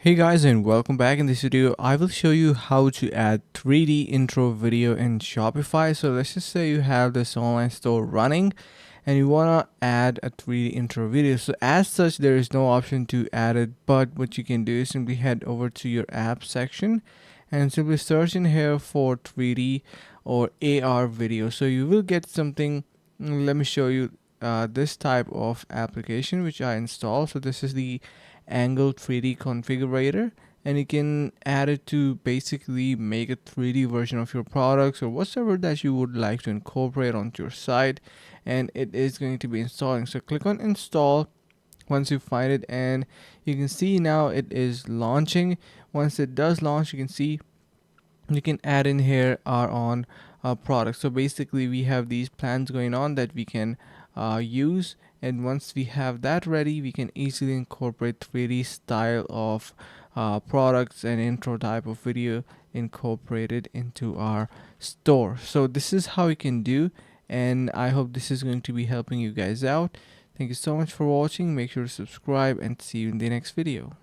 Hey guys, and welcome back. In this video I will show you how to add 3D intro video in Shopify. So let's just say you have this online store running and you want to add a 3D intro video. So as such there is no option to add it, but what you can do is simply head over to your app section and simply search in here for 3D or AR video. So you will get something. Let me show you this type of application which I installed. So this is the angle 3D configurator, and you can add it to basically make a 3D version of your products or whatever that you would like to incorporate onto your site, and it is going to be installing. So click on install once you find it, and you can see now it is launching. Once it does launch, you can see you can add in here our own products. So basically we have these plans going on that we can use, and once we have that ready we can easily incorporate 3D style of products and intro type of video incorporated into our store. So this is how you can do, and I hope this is going to be helping you guys out. Thank you so much for watching. Make sure to subscribe and see you in the next video.